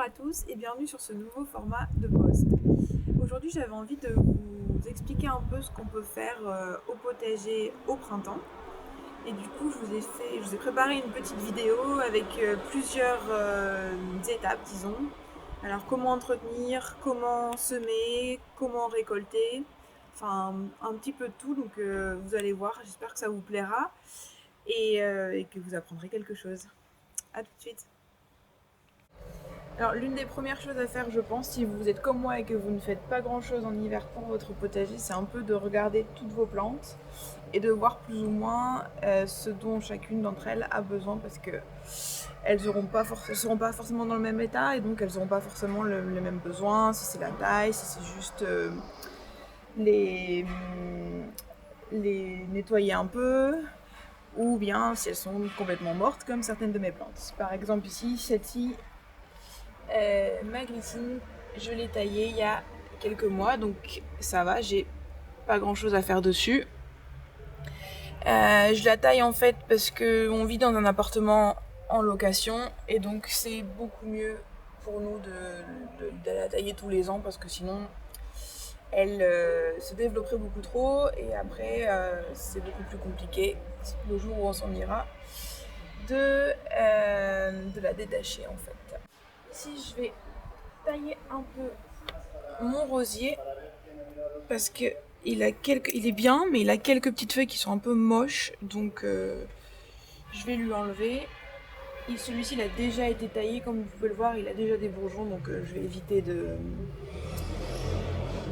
à tous et bienvenue sur ce nouveau format de post. Aujourd'hui j'avais envie de vous expliquer un peu ce qu'on peut faire au potager au printemps. Et du coup je vous ai préparé une petite vidéo avec plusieurs étapes disons. Alors comment entretenir, comment semer, comment récolter, enfin un petit peu de tout, donc vous allez voir, j'espère que ça vous plaira et que vous apprendrez quelque chose. A tout de suite. Alors l'une des premières choses à faire je pense, si vous êtes comme moi et que vous ne faites pas grand chose en hiver pour votre potager, c'est un peu de regarder toutes vos plantes et de voir plus ou moins ce dont chacune d'entre elles a besoin, parce que elles seront pas forcément dans le même état et donc elles n'auront pas forcément les mêmes besoins, si c'est la taille, si c'est juste les nettoyer un peu, ou bien si elles sont complètement mortes comme certaines de mes plantes. Par exemple ici, celle-ci, ma glycine, je l'ai taillée il y a quelques mois, donc ça va, j'ai pas grand chose à faire dessus. Je la taille en fait parce qu'on vit dans un appartement en location et donc c'est beaucoup mieux pour nous de la tailler tous les ans, parce que sinon elle se développerait beaucoup trop et après c'est beaucoup plus compliqué le jour où on s'en ira de la détacher en fait. Ici je vais tailler un peu mon rosier parce que il est bien, mais il a quelques petites feuilles qui sont un peu moches, donc je vais lui enlever. Et celui-ci il a déjà été taillé, comme vous pouvez le voir, il a déjà des bourgeons, donc je vais éviter de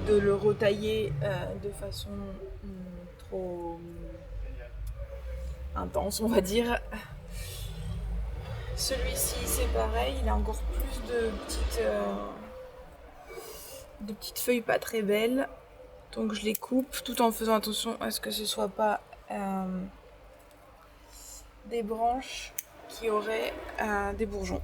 le retailler de façon trop intense, on va dire. Celui-ci c'est pareil, il a encore plus de petites feuilles pas très belles, donc je les coupe tout en faisant attention à ce que ce soit pas des branches qui auraient des bourgeons.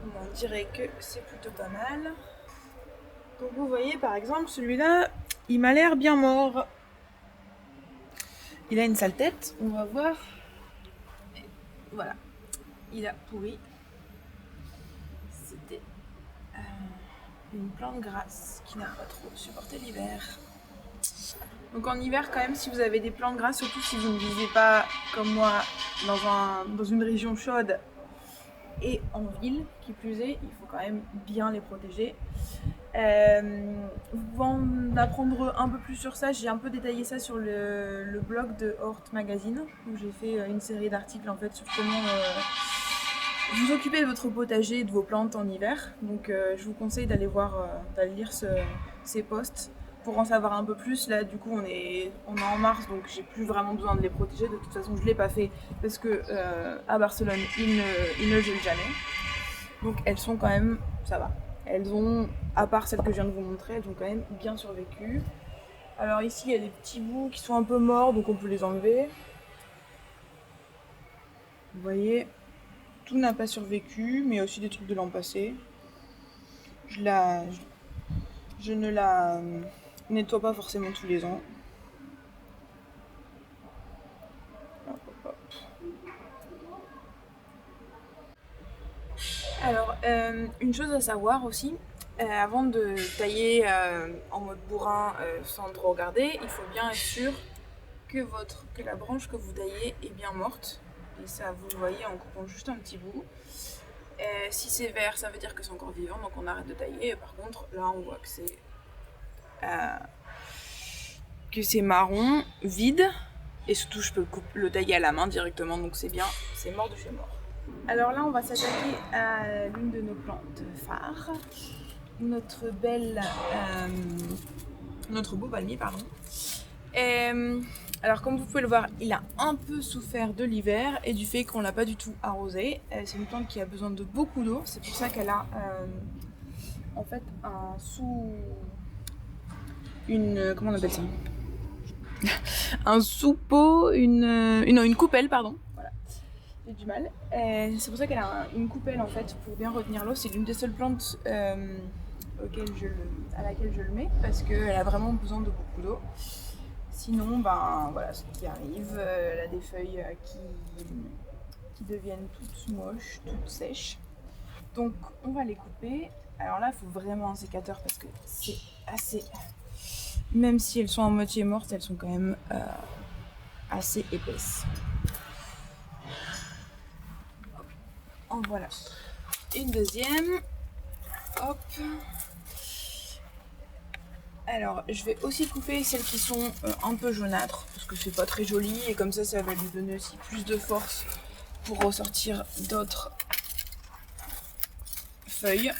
On dirait que c'est plutôt pas mal. Donc vous voyez par exemple celui-là, il m'a l'air bien mort. Il a une sale tête, on va voir. Et voilà, il a pourri. C'était une plante grasse qui n'a pas trop supporté l'hiver. Donc en hiver quand même, si vous avez des plantes grasses, surtout si vous ne vivez pas comme moi dans une région chaude et en ville, qui plus est, il faut quand même bien les protéger. Vous pouvez en apprendre un peu plus sur ça, j'ai un peu détaillé ça sur le blog de Hort Magazine, où j'ai fait une série d'articles en fait sur comment vous occuper de votre potager et de vos plantes en hiver. Donc je vous conseille d'aller lire ces posts pour en savoir un peu plus. Là du coup on est en mars, donc j'ai plus vraiment besoin de les protéger. De toute façon je l'ai pas fait parce que à Barcelone il ne gèle jamais. Donc elles sont quand même, ça va. Elles ont, à part celles que je viens de vous montrer, elles ont quand même bien survécu. Alors ici il y a des petits bouts qui sont un peu morts, donc on peut les enlever. Vous voyez, tout n'a pas survécu, mais il y a aussi des trucs de l'an passé. Je ne la nettoie pas forcément tous les ans. Hop, hop, hop. Alors, une chose à savoir aussi, avant de tailler en mode bourrin sans trop regarder, il faut bien être sûr que la branche que vous taillez est bien morte. Et ça, vous le voyez en coupant juste un petit bout. Si c'est vert, ça veut dire que c'est encore vivant, donc on arrête de tailler. Et par contre, là, on voit que c'est marron, vide. Et surtout, je peux le tailler à la main directement, donc c'est bien, c'est mort de chez mort. Alors là, on va s'attaquer à l'une de nos plantes phares, notre beau palmier, pardon. Alors comme vous pouvez le voir, il a un peu souffert de l'hiver et du fait qu'on l'a pas du tout arrosé. C'est une plante qui a besoin de beaucoup d'eau, c'est pour ça qu'elle a en fait comment on appelle ça, un sous-pot, une coupelle, pardon. Voilà, j'ai du mal. C'est pour ça qu'elle a une coupelle en fait pour bien retenir l'eau. C'est l'une des seules plantes à laquelle je le mets parce qu'elle a vraiment besoin de beaucoup d'eau. Sinon, ben voilà ce qui arrive. Elle a des feuilles qui deviennent toutes moches, toutes sèches. Donc on va les couper. Alors là, il faut vraiment un sécateur parce que c'est assez... Même si elles sont à moitié mortes, elles sont quand même assez épaisses. En voilà. Une deuxième. Hop. Alors, je vais aussi couper celles qui sont un peu jaunâtres parce que c'est pas très joli et comme ça va lui donner aussi plus de force pour ressortir d'autres feuilles.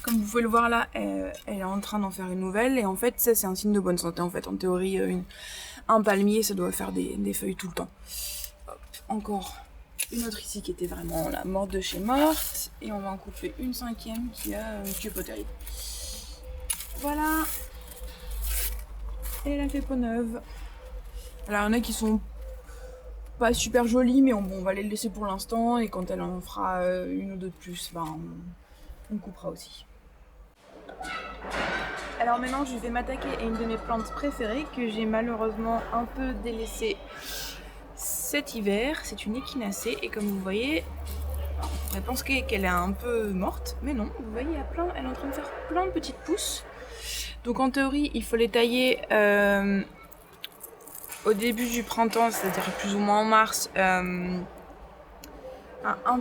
Comme vous pouvez le voir là, elle est en train d'en faire une nouvelle et en fait ça c'est un signe de bonne santé en fait. En théorie, un palmier ça doit faire des feuilles tout le temps. Hop, encore une autre ici qui était vraiment la morte de chez morte et on va en couper une cinquième qui a tué Pottery. Voilà. Et elle a fait peau neuve. Alors il y en a qui sont pas super jolies mais on va les laisser pour l'instant et quand elle en fera une ou deux de plus, ben, on coupera aussi. Alors maintenant je vais m'attaquer à une de mes plantes préférées que j'ai malheureusement un peu délaissée cet hiver. C'est une échinacée et comme vous voyez, on pourrait penser qu'elle est un peu morte, mais non, vous voyez elle est en train de faire plein de petites pousses. Donc en théorie il faut les tailler au début du printemps, c'est-à-dire plus ou moins en mars, un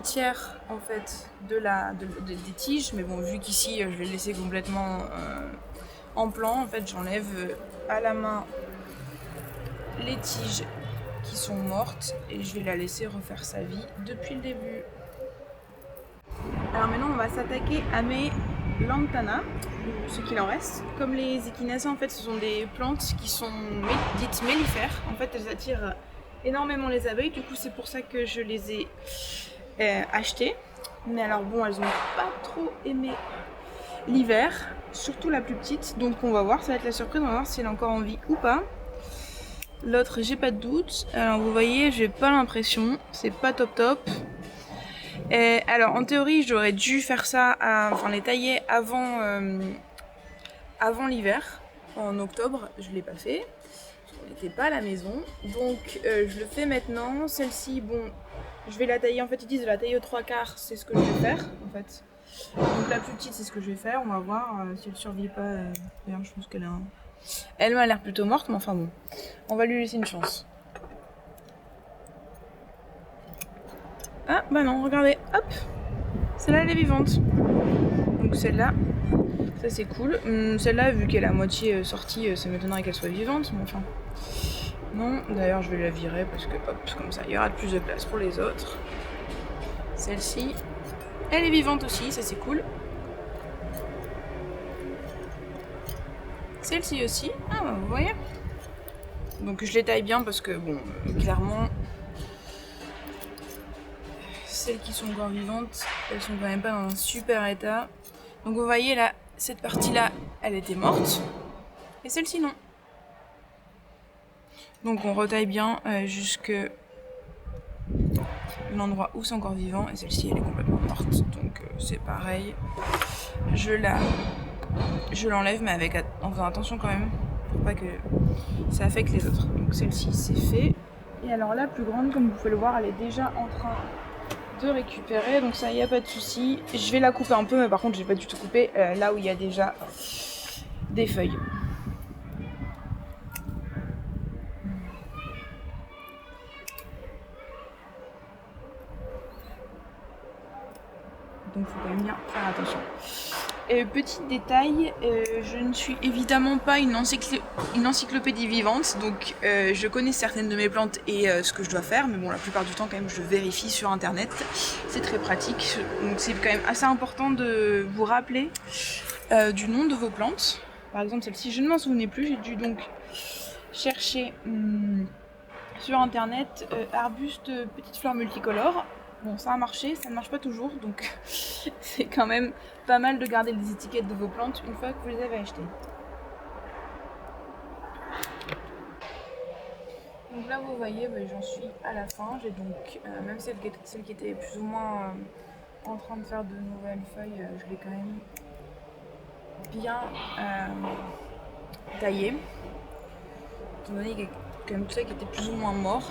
tiers en fait des tiges, mais bon vu qu'ici je vais le laisser complètement en plan, en fait j'enlève à la main les tiges qui sont mortes et je vais la laisser refaire sa vie depuis le début. Alors maintenant on va s'attaquer à mes lantana, ce qu'il en reste. Comme les echinacées en fait ce sont des plantes qui sont dites mellifères, en fait elles attirent énormément les abeilles, du coup c'est pour ça que je les ai achetées. Mais alors bon, elles ont pas trop aimé l'hiver, surtout la plus petite, donc on va voir, ça va être la surprise, on va voir si elle a encore envie ou pas. L'autre j'ai pas de doute, alors vous voyez j'ai pas l'impression, c'est pas top. Alors en théorie j'aurais dû faire ça, enfin les tailler avant l'hiver, en octobre, je l'ai pas fait, on n'était pas à la maison, donc je le fais maintenant. Celle-ci, bon, je vais la tailler, en fait ils disent de la tailler aux 3/4, c'est ce que je vais faire en fait. Donc la plus petite c'est ce que je vais faire, on va voir si elle survit pas, d'ailleurs je pense qu'elle a un... Elle m'a l'air plutôt morte, mais enfin bon, on va lui laisser une chance. Ah bah non, regardez, hop, celle-là elle est vivante. Donc celle-là, ça c'est cool. Celle-là, vu qu'elle est à moitié sortie, ça m'étonnerait qu'elle soit vivante, mais enfin... Non, d'ailleurs je vais la virer parce que hop, comme ça il y aura plus de place pour les autres. Celle-ci, elle est vivante aussi, ça c'est cool. Celle-ci aussi, ah bah vous voyez. Donc je les taille bien parce que bon, clairement, celles qui sont encore vivantes, elles sont quand même pas dans un super état. Donc vous voyez là, cette partie-là, elle était morte, et celle-ci non. Donc on retaille bien jusque l'endroit où c'est encore vivant, et celle-ci elle est complètement morte. Donc c'est pareil, je l'enlève mais en faisant attention quand même pour pas que ça affecte les autres. Donc celle-ci c'est fait. Et alors la plus grande, comme vous pouvez le voir, elle est déjà en train de récupérer, donc ça y a pas de souci. Je vais la couper un peu, mais par contre je vais pas du tout couper là où il y a déjà des feuilles. Donc il faut quand même bien faire attention. Petit détail, je ne suis évidemment pas une encyclopédie vivante, donc je connais certaines de mes plantes et ce que je dois faire, mais bon la plupart du temps quand même je vérifie sur internet, c'est très pratique, donc c'est quand même assez important de vous rappeler du nom de vos plantes. Par exemple celle-ci je ne m'en souvenais plus, j'ai dû donc chercher sur internet arbuste petites fleurs multicolores. Bon, ça a marché, ça ne marche pas toujours, donc c'est quand même pas mal de garder les étiquettes de vos plantes une fois que vous les avez achetées. Donc là, vous voyez, j'en suis à la fin. J'ai donc, même celle qui était plus ou moins en train de faire de nouvelles feuilles, je l'ai quand même bien taillée. étant donné qu'il y a quand même tout ça qui était plus ou moins mort.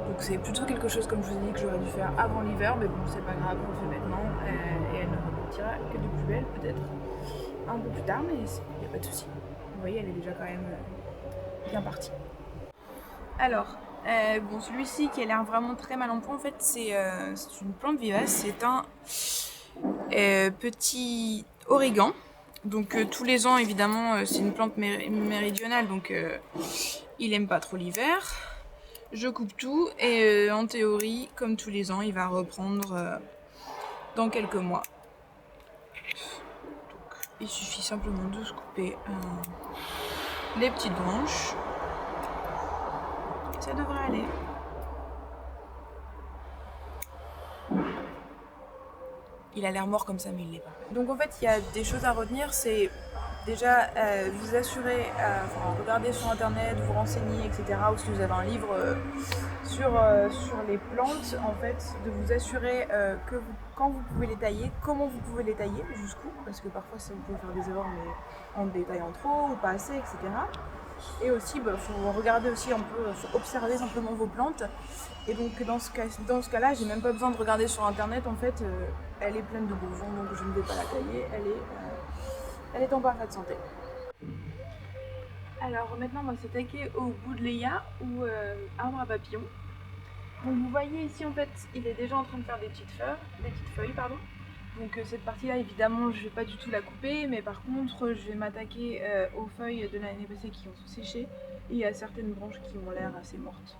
Donc c'est plutôt quelque chose, comme je vous ai dit, que j'aurais dû faire avant l'hiver, mais bon, c'est pas grave, on le fait maintenant, et elle ne repartira que de plus belle, peut-être un peu plus tard, mais il n'y a pas de souci. Vous voyez, elle est déjà quand même bien partie. Alors, bon, celui-ci qui a l'air vraiment très mal en point, en fait, c'est une plante vivace, c'est un petit origan. Donc tous les ans, évidemment, c'est une plante méridionale, donc il aime pas trop l'hiver. Je coupe tout et en théorie, comme tous les ans, il va reprendre dans quelques mois. Donc, il suffit simplement de se couper les petites branches. Ça devrait aller. Il a l'air mort comme ça, mais il l'est pas. Donc en fait, il y a des choses à retenir, c'est déjà vous assurer, regarder sur internet, vous renseigner, etc. Ou si vous avez un livre sur les plantes, en fait, de vous assurer quand vous pouvez les tailler, comment vous pouvez les tailler, jusqu'où, parce que parfois vous pouvez faire des erreurs, mais en détaillant trop ou pas assez, etc. Et aussi, faut regarder aussi un peu, faut observer simplement vos plantes. Et donc dans ce cas-là, j'ai même pas besoin de regarder sur internet. En fait, elle est pleine de bourgeons, donc je ne vais pas la tailler. Elle est en parfaite santé. Alors maintenant, on va s'attaquer au Buddleia ou arbre à papillons. Donc vous voyez ici, en fait, il est déjà en train de faire des petites feuilles, pardon. Donc cette partie-là, évidemment, je ne vais pas du tout la couper, mais par contre, je vais m'attaquer aux feuilles de l'année passée qui ont séché et à certaines branches qui ont l'air assez mortes.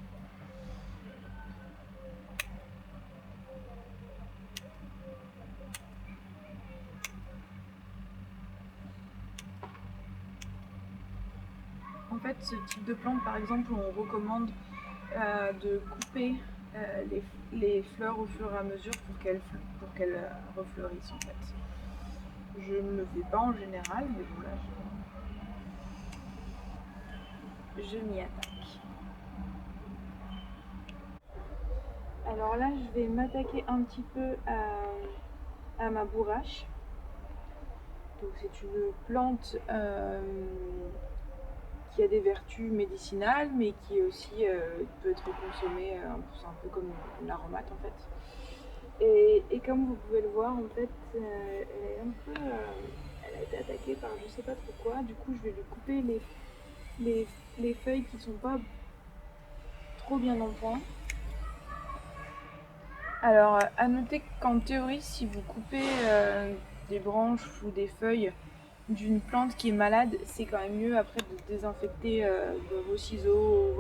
En fait, ce type de plante, par exemple, on recommande de couper les fleurs au fur et à mesure pour qu'elles refleurissent, en fait. Je ne le fais pas en général, mais bon là, je m'y attaque. Alors là, je vais m'attaquer un petit peu à ma bourrache. Donc c'est une plante qui a des vertus médicinales, mais qui aussi peut être consommée c'est un peu comme une aromate en fait. Et comme vous pouvez le voir, en fait, elle a été attaquée par je sais pas trop quoi. Du coup, je vais lui couper les feuilles qui sont pas trop bien en point. Alors, à noter qu'en théorie, si vous coupez des branches ou des feuilles d'une plante qui est malade, c'est quand même mieux après de désinfecter vos ciseaux ou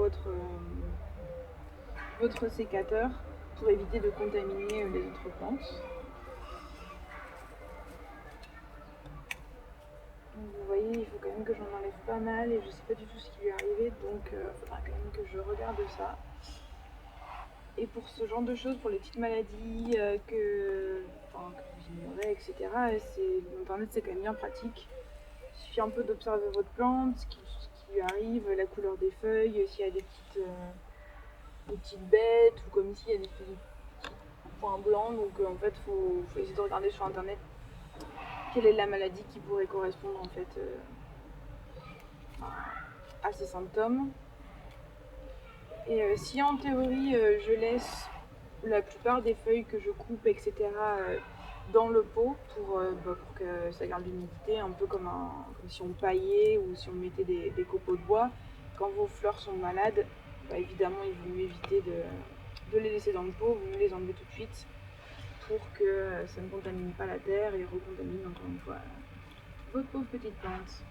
votre sécateur pour éviter de contaminer les autres plantes. Donc vous voyez, il faut quand même que j'en enlève pas mal et je sais pas du tout ce qui lui est arrivé, donc il faudra quand même que je regarde ça. Et pour ce genre de choses, pour les petites maladies que vous ignorez, etc., Internet c'est quand même bien pratique. Il suffit un peu d'observer votre plante, ce qui lui arrive, la couleur des feuilles, s'il y a des petites bêtes, ou comme ici il y a des petits points blancs. Donc en fait, faut essayer de regarder sur internet quelle est la maladie qui pourrait correspondre en fait à ces symptômes. Et si en théorie je laisse la plupart des feuilles que je coupe, etc., dans le pot pour que ça garde l'humidité, un peu comme si on paillait ou si on mettait des copeaux de bois. Quand vos fleurs sont malades, évidemment il vaut mieux éviter de les laisser dans le pot, il vaut mieux les enlever tout de suite pour que ça ne contamine pas la terre et recontamine encore une fois votre pauvre petite plante.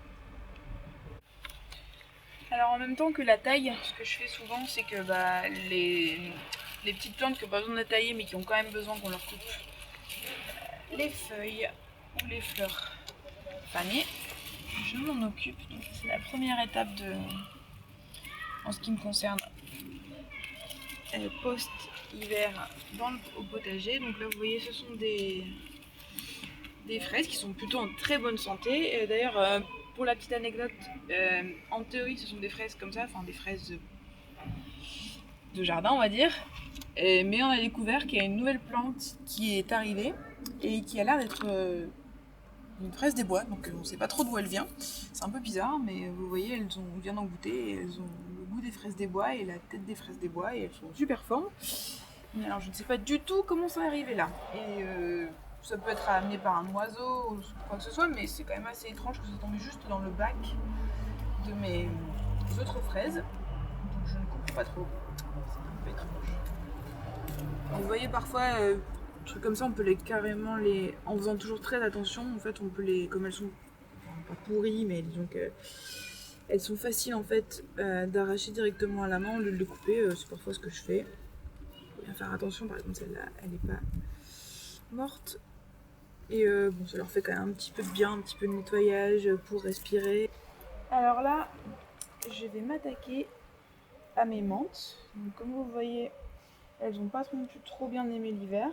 Alors en même temps que la taille, ce que je fais souvent, c'est que les petites plantes qui n'ont pas besoin de tailler mais qui ont quand même besoin qu'on leur coupe les feuilles ou les fleurs fanées, je m'en occupe. Donc c'est la première étape en ce qui me concerne post-hiver au potager. Donc là vous voyez, ce sont des fraises qui sont plutôt en très bonne santé. D'ailleurs, pour la petite anecdote, en théorie ce sont des fraises comme ça, des fraises de jardin on va dire. Mais on a découvert qu'il y a une nouvelle plante qui est arrivée et qui a l'air d'être une fraise des bois, donc on sait pas trop d'où elle vient. C'est un peu bizarre, mais vous voyez, on vient d'en goûter, et elles ont le goût des fraises des bois et la tête des fraises des bois, et elles sont super formes. Mais alors je ne sais pas du tout comment ça est arrivé là. Et ça peut être amené par un oiseau ou quoi que ce soit, mais c'est quand même assez étrange que ça tombe juste dans le bac de mes autres fraises. Donc je ne comprends pas trop. C'est un peu étrange. Et vous voyez parfois, trucs comme ça, on peut carrément en faisant toujours très attention, en fait on peut comme elles sont pas pourries, mais disons que elles sont faciles en fait d'arracher directement à la main au lieu de les couper. C'est parfois ce que je fais. Bien faire attention, par exemple celle-là elle n'est pas morte, et bon, ça leur fait quand même un petit peu de bien, un petit peu de nettoyage pour respirer. Alors là je vais m'attaquer à mes menthes. Donc, comme vous voyez, elles n'ont pas non plus trop bien aimé l'hiver.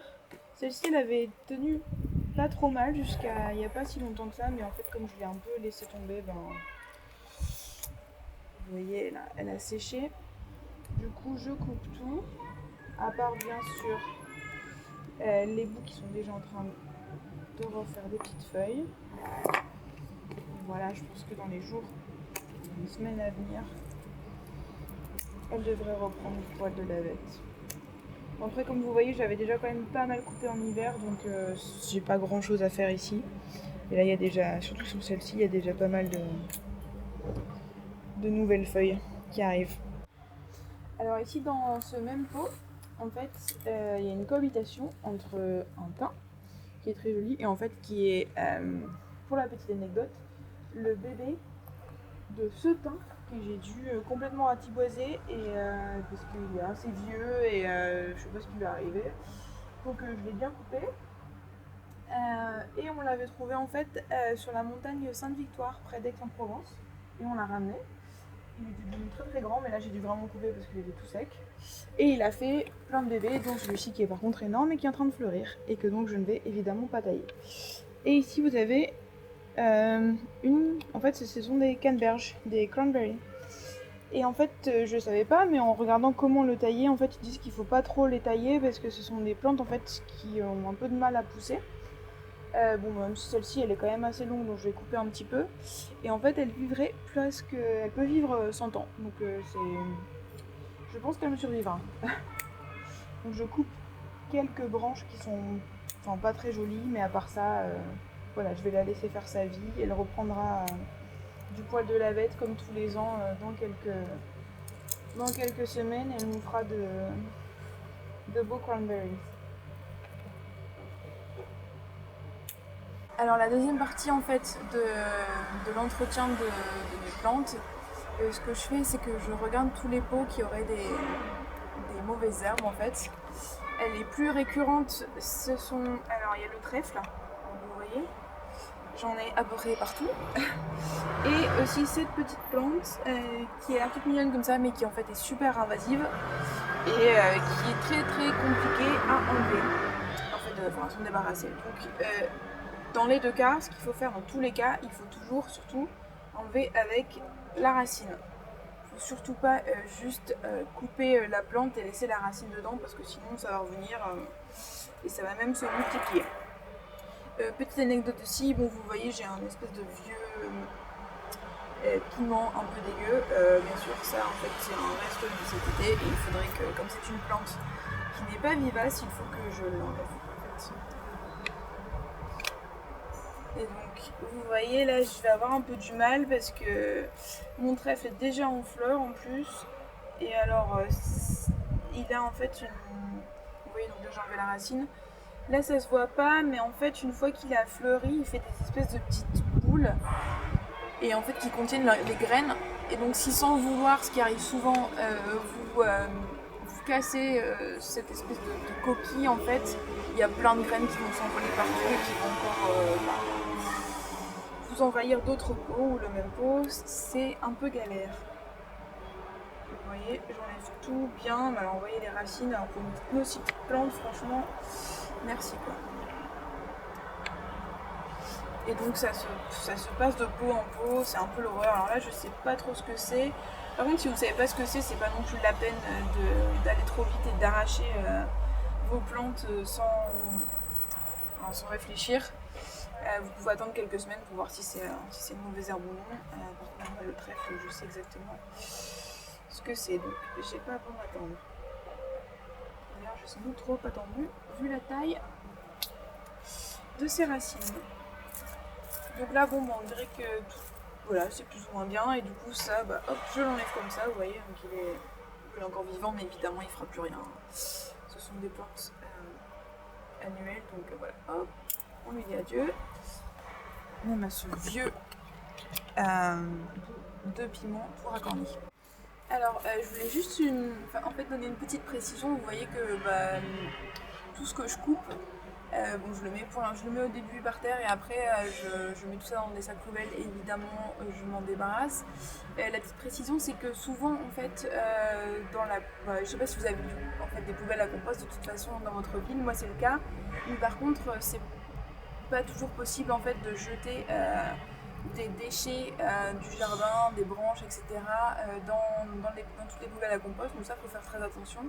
Celle-ci elle avait tenu pas trop mal jusqu'à il n'y a pas si longtemps que ça, mais en fait comme je l'ai un peu laissé tomber, vous voyez là, elle a séché. Du coup je coupe tout, à part bien sûr les bouts qui sont déjà en train de refaire des petites feuilles. Et voilà, je pense que dans les jours, les semaines à venir, elle devrait reprendre du poil de lavette. Bon, après, comme vous voyez, j'avais déjà quand même pas mal coupé en hiver, donc j'ai pas grand chose à faire ici. Et là, il y a déjà, surtout sur celle-ci, il y a déjà pas mal de nouvelles feuilles qui arrivent. Alors ici, dans ce même pot, en fait, il y a une cohabitation entre un thym, qui est très joli, et en fait, qui est, pour la petite anecdote, le bébé de ce thym que j'ai dû complètement ratiboiser, et parce qu'il est assez vieux et je sais pas ce qui lui est arrivé, donc je l'ai bien coupé, et on l'avait trouvé en fait sur la montagne Sainte-Victoire près d'Aix-en-Provence, et on l'a ramené. Il était devenu très très grand, mais là j'ai dû vraiment couper parce qu'il était tout sec, et il a fait plein de bébés, dont celui-ci qui est par contre énorme et qui est en train de fleurir, et que donc je ne vais évidemment pas tailler. Et ici vous avez en fait ce sont des canneberges, des cranberries. Et en fait je savais pas, mais en regardant comment le tailler, en fait ils disent qu'il faut pas trop les tailler parce que ce sont des plantes en fait qui ont un peu de mal à pousser. Bon, même si celle-ci elle est quand même assez longue, donc je vais couper un petit peu. Et en fait elle peut vivre 100 ans, donc je pense qu'elle me survivra. Donc je coupe quelques branches qui sont pas très jolies, mais à part ça, voilà, je vais la laisser faire sa vie. Elle reprendra du poil de lavette comme tous les ans dans quelques semaines. Elle nous fera de beaux cranberries. Alors la deuxième partie en fait de l'entretien de mes plantes, ce que je fais, c'est que je regarde tous les pots qui auraient des mauvaises herbes en fait. Les plus récurrentes, ce sont... Alors il y a le trèfle, vous voyez, j'en ai à peu près partout. Et aussi cette petite plante qui est un peu mignonne comme ça, mais qui en fait est super invasive et qui est très très compliquée à enlever, en fait, s'en débarrasser. Donc dans les deux cas, ce qu'il faut faire dans tous les cas, il faut toujours surtout enlever avec la racine. Il ne faut surtout pas juste couper la plante et laisser la racine dedans, parce que sinon ça va revenir et ça va même se multiplier. Petite anecdote aussi, bon vous voyez j'ai un espèce de vieux piment un peu dégueu. Bien sûr ça en fait c'est un reste de cet été, et il faudrait que, comme c'est une plante qui n'est pas vivace, il faut que je l'enlève en fait. Et donc vous voyez là je vais avoir un peu du mal parce que mon trèfle est déjà en fleurs en plus, et alors il a en fait vous voyez, donc j'ai enlevé la racine. Là ça se voit pas, mais en fait une fois qu'il a fleuri, il fait des espèces de petites boules, et en fait qui contiennent les graines. Et donc si sans le vouloir, ce qui arrive souvent, vous cassez cette espèce de coquille, en fait, il y a plein de graines qui vont s'envoler partout et qui vont encore vous envahir d'autres pots ou le même pot. C'est un peu galère. Vous voyez, j'enlève tout bien. Alors vous voyez les racines, alors pour une aussi petite plante, franchement, merci quoi. Et donc ça se passe de pot en pot, c'est un peu l'horreur. Alors là je sais pas trop ce que c'est. Par contre si vous savez pas ce que c'est pas non plus la peine d'aller trop vite et d'arracher vos plantes sans réfléchir. Vous pouvez attendre quelques semaines pour voir si c'est une mauvaise herbe ou non. Par contre, le trèfle, je sais exactement ce que c'est, donc j'ai pas à prendre attendre. D'ailleurs, j'ai sans doute trop attendu, vu la taille de ses racines. Donc là, bon, on dirait que voilà, c'est plus ou moins bien, et du coup, ça, hop, je l'enlève comme ça, vous voyez, donc il est encore vivant, mais évidemment, il fera plus rien. Ce sont des plantes annuelles, donc voilà, hop, on lui dit adieu. Même à ce vieux de piment tout racorni. Alors, je voulais juste donner une petite précision. Vous voyez que tout ce que je coupe, je le mets au début par terre et après je mets tout ça dans des sacs poubelles et évidemment je m'en débarrasse. La petite précision, c'est que souvent en fait je sais pas si vous avez des poubelles à compost de toute façon dans votre ville, moi c'est le cas, mais par contre c'est pas toujours possible en fait de jeter des déchets du jardin, des branches, etc. Dans toutes les poubelles à compost, donc ça faut faire très attention.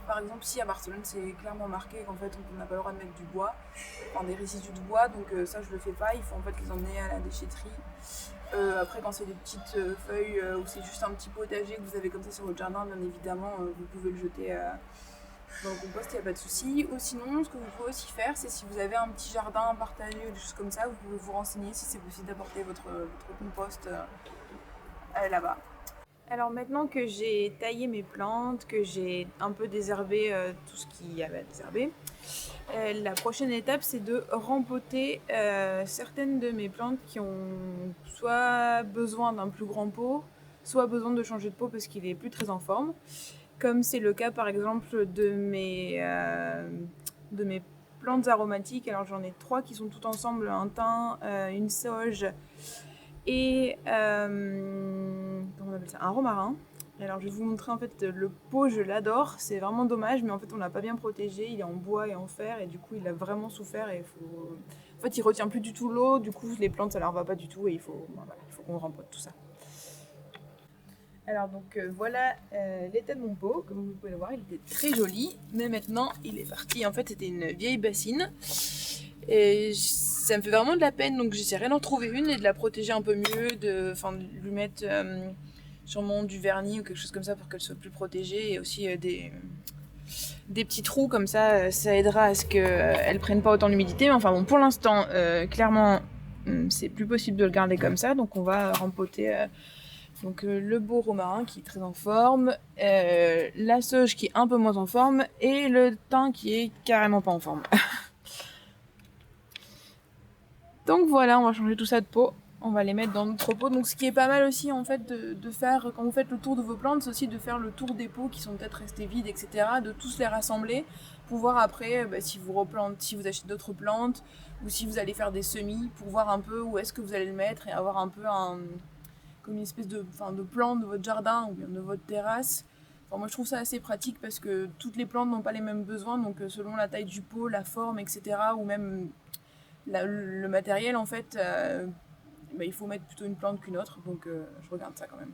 Par exemple, si à Barcelone c'est clairement marqué qu'en fait on n'a pas le droit de mettre du bois, des résidus de bois, donc ça je le fais pas, il faut en fait les emmener à la déchetterie. Après quand c'est des petites feuilles ou c'est juste un petit potager que vous avez comme ça sur votre jardin, bien évidemment vous pouvez le jeter dans le compost, il n'y a pas de souci. Ou sinon, ce que vous pouvez aussi faire, c'est si vous avez un petit jardin partagé ou des choses comme ça, vous pouvez vous renseigner si c'est possible d'apporter votre compost là-bas. Alors maintenant que j'ai taillé mes plantes, que j'ai un peu désherbé tout ce qu'il y avait à désherber, la prochaine étape c'est de rempoter certaines de mes plantes qui ont soit besoin d'un plus grand pot, soit besoin de changer de pot parce qu'il est plus très en forme. Comme c'est le cas par exemple de mes plantes aromatiques. Alors j'en ai 3 qui sont toutes ensemble, un thym, une sauge et comment on appelle ça, un romarin. Alors je vais vous montrer en fait le pot, je l'adore, c'est vraiment dommage mais en fait on l'a pas bien protégé, il est en bois et en fer et du coup il a vraiment souffert et en fait il retient plus du tout l'eau, du coup les plantes ça leur va pas du tout et il faut qu'on rempote tout ça. Alors donc voilà l'état de mon pot, comme vous pouvez le voir, il était très joli, mais maintenant il est parti. En fait c'était une vieille bassine et ça me fait vraiment de la peine, donc j'essaierai d'en trouver une et de la protéger un peu mieux, de lui mettre sûrement du vernis ou quelque chose comme ça pour qu'elle soit plus protégée et aussi des petits trous comme ça, ça aidera à ce qu'elle prenne pas autant d'humidité. Mais enfin bon, pour l'instant, clairement, c'est plus possible de le garder comme ça, donc on va rempoter le beau romarin qui est très en forme, la sauge qui est un peu moins en forme et le thym qui est carrément pas en forme. Donc voilà, on va changer tout ça de pot. On va les mettre dans notre pot. Donc ce qui est pas mal aussi en fait de faire, quand vous faites le tour de vos plantes, c'est aussi de faire le tour des pots qui sont peut-être restés vides, etc. De tous les rassembler pour voir après si vous achetez d'autres plantes ou si vous allez faire des semis pour voir un peu où est-ce que vous allez le mettre et avoir un peu comme une espèce de plan de votre jardin ou bien de votre terrasse. Moi je trouve ça assez pratique parce que toutes les plantes n'ont pas les mêmes besoins, donc selon la taille du pot, la forme, etc. ou même le matériel en fait, il faut mettre plutôt une plante qu'une autre, donc je regarde ça quand même.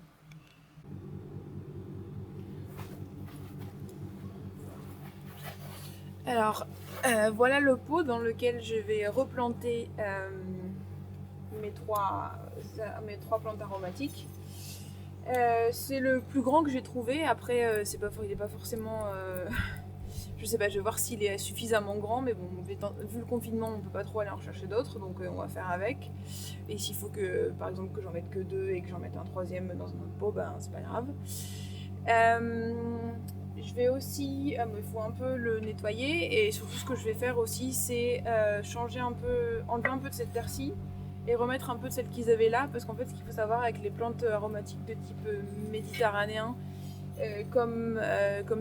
Alors voilà le pot dans lequel je vais replanter mes trois plantes aromatiques. C'est le plus grand que j'ai trouvé. Après, il est pas forcément. Je sais pas, je vais voir s'il est suffisamment grand, mais bon, vu le confinement, on peut pas trop aller en chercher d'autres, donc on va faire avec. Et s'il faut que, par exemple, que j'en mette que 2 et que j'en mette un troisième dans un autre pot, c'est pas grave. Je vais aussi, il faut un peu le nettoyer et surtout ce que je vais faire aussi, c'est enlever un peu de cette terre-ci et remettre un peu de celle qu'ils avaient là, parce qu'en fait ce qu'il faut savoir avec les plantes aromatiques de type méditerranéen comme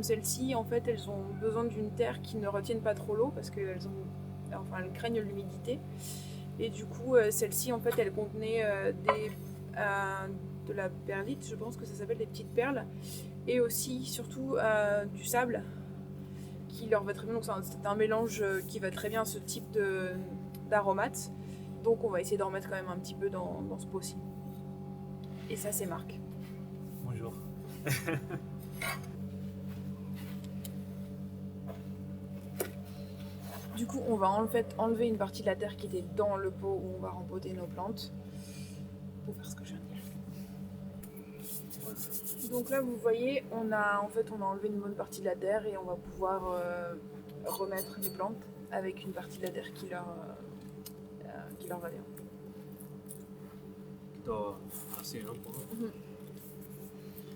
celle-ci, en fait elles ont besoin d'une terre qui ne retienne pas trop l'eau parce qu'elles craignent l'humidité et du coup celle-ci en fait elle contenait de la perlite, je pense que ça s'appelle des petites perles, et aussi surtout du sable qui leur va très bien, donc c'est un mélange qui va très bien à ce type d'aromates. Donc on va essayer d'en remettre quand même un petit peu dans ce pot-ci. Et ça c'est Marc. Bonjour. Du coup, on va en fait enlever une partie de la terre qui était dans le pot où on va rempoter nos plantes pour faire ce que je viens de dire. Donc là, vous voyez, on a enlevé une bonne partie de la terre et on va pouvoir remettre les plantes avec une partie de la terre qui leur va bien. Así, ¿no?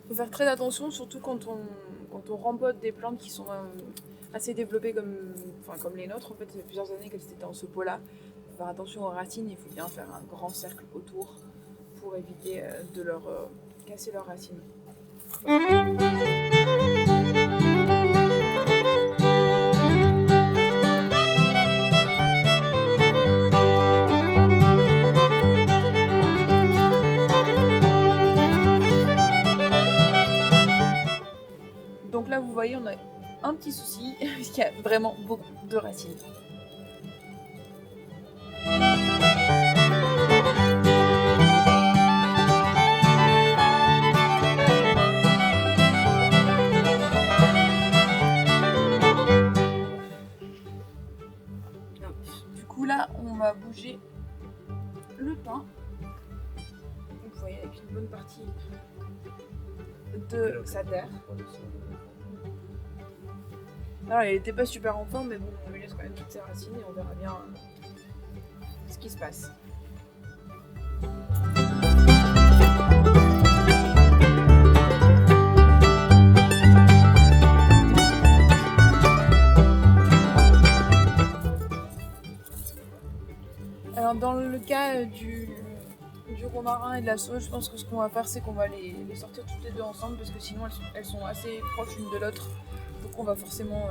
Faut faire très attention, surtout quand on rempote des plantes qui sont assez développées comme les nôtres. En fait, ça fait plusieurs années qu'elles étaient dans ce pot-là. Faut faire attention aux racines, il faut bien faire un grand cercle autour pour éviter de leur casser leurs racines. Donc là, vous voyez, on a un petit souci, puisqu'il y a vraiment beaucoup de racines. Du coup, là, on va bouger le pain. Vous voyez, avec une bonne partie de sa terre. Alors, elle n'était pas super en forme, mais bon, on lui laisse quand même toutes ses racines et on verra bien ce qui se passe. Alors, dans le cas du romarin et de la sauge, je pense que ce qu'on va faire, c'est qu'on va les sortir toutes les deux ensemble parce que sinon elles sont assez proches l'une de l'autre. Donc on va forcément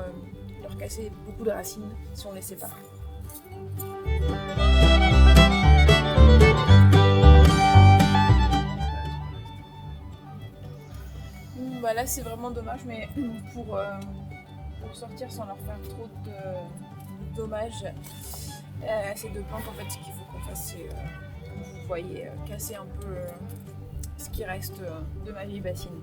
leur casser beaucoup de racines si on les sépare. Bah là c'est vraiment dommage, mais pour sortir sans leur faire trop de dommages à ces deux plantes, en fait ce qu'il faut qu'on fasse c'est, comme vous voyez, casser un peu ce qui reste de ma vieille bassine.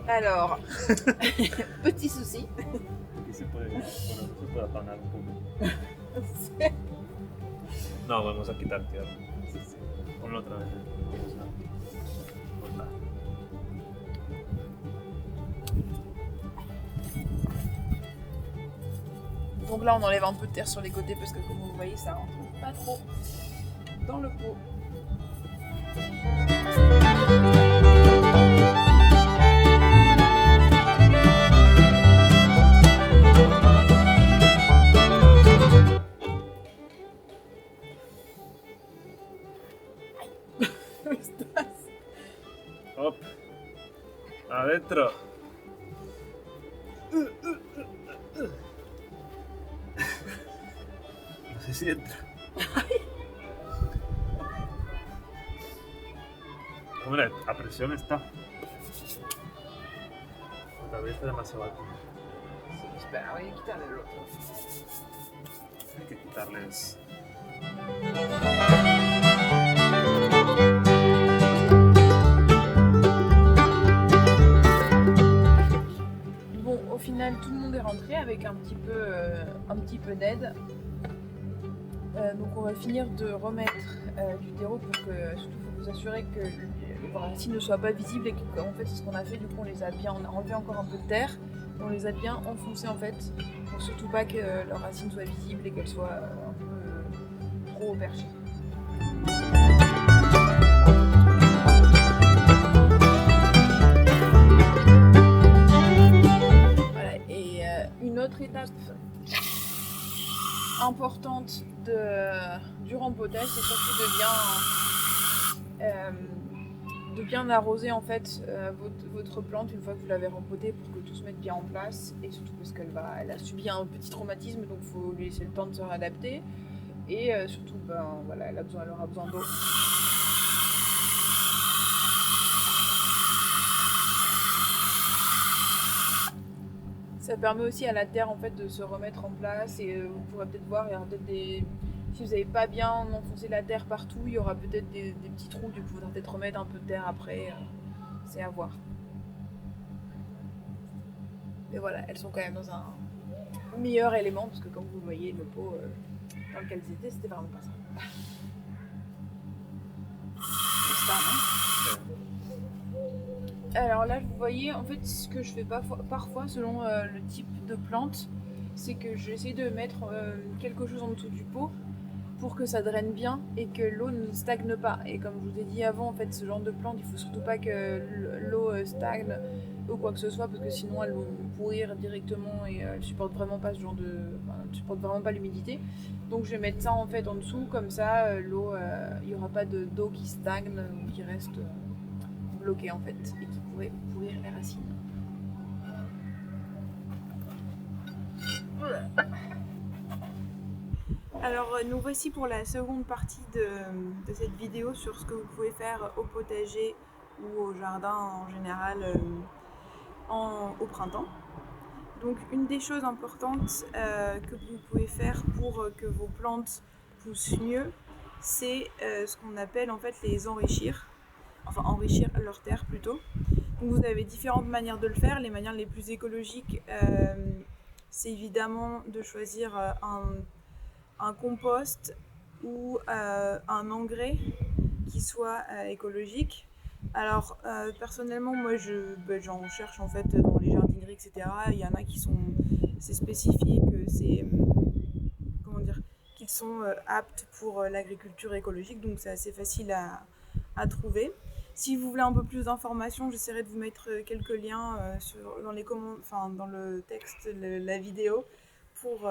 Alors, petit souci. Aquí se puede apagar un poco. No, vamos a quitar tierra. Sí. Ponlo otra vez. Donc là, on enlève un peu de terre sur les côtés parce que, comme vous voyez, ça rentre pas trop dans le pot. Hop. Adentro. No sé si entra. Hombre, a presión está. Tal vez está demasiado alto. Espera, voy a quitarle el otro. Hay que quitarles. Bon, au final, tout le monde est rentré avec un petit peu d'aide. Donc on va finir de remettre du terreau pour que, surtout faut vous assurer que les racines ne soient pas visibles et qu'en fait c'est ce qu'on a fait. Du coup on a enlevé encore un peu de terre, on les a bien enfoncées en fait pour surtout pas que leurs racines soient visibles et qu'elles soient un peu trop perchées. Voilà, et une autre étape importante du rempotage, c'est surtout de bien arroser en fait votre plante une fois que vous l'avez rempotée pour que tout se mette bien en place, et surtout parce elle a subi un petit traumatisme, donc il faut lui laisser le temps de se réadapter. Et surtout, voilà, elle aura besoin d'eau. Ça permet aussi à la terre en fait de se remettre en place et vous pourrez peut-être voir, il y aura peut-être des... Si vous n'avez pas bien enfoncé la terre partout, il y aura peut-être des petits trous, du coup il faudra peut-être remettre un peu de terre après, c'est à voir. Mais voilà, elles sont quand même dans un meilleur élément parce que comme vous voyez, le pot dans lequel elles étaient, c'était vraiment pas ça. C'est ça, hein. Alors là, vous voyez, en fait, ce que je fais parfois, selon le type de plante, c'est que j'essaie de mettre quelque chose en dessous du pot pour que ça draine bien et que l'eau ne stagne pas. Et comme je vous ai dit avant, en fait, ce genre de plante, il faut surtout pas que l'eau stagne ou quoi que ce soit, parce que sinon elles vont pourrir directement et elles supportent vraiment pas ce genre de, enfin, elles supportent vraiment pas l'humidité. Donc je vais mettre ça en fait en dessous, comme ça, l'eau, il y aura pas d'eau qui stagne ou qui reste bloquée en fait et qui pourrait pourrir les racines. Alors nous voici pour la seconde partie de cette vidéo sur ce que vous pouvez faire au potager ou au jardin en général au printemps. Donc une des choses importantes que vous pouvez faire pour que vos plantes poussent mieux, c'est ce qu'on appelle en fait les enrichir, enfin enrichir leur terre plutôt. Donc vous avez différentes manières de le faire. Les manières les plus écologiques, c'est évidemment de choisir un compost ou un engrais qui soit écologique. Alors personnellement moi j'en cherche en fait dans les jardineries etc. Il y en a qui sont c'est spécifié que c'est comment dire qu'ils sont aptes pour l'agriculture écologique, donc c'est assez facile à trouver. Si vous voulez un peu plus d'informations, j'essaierai de vous mettre quelques liens dans le texte, la vidéo, pour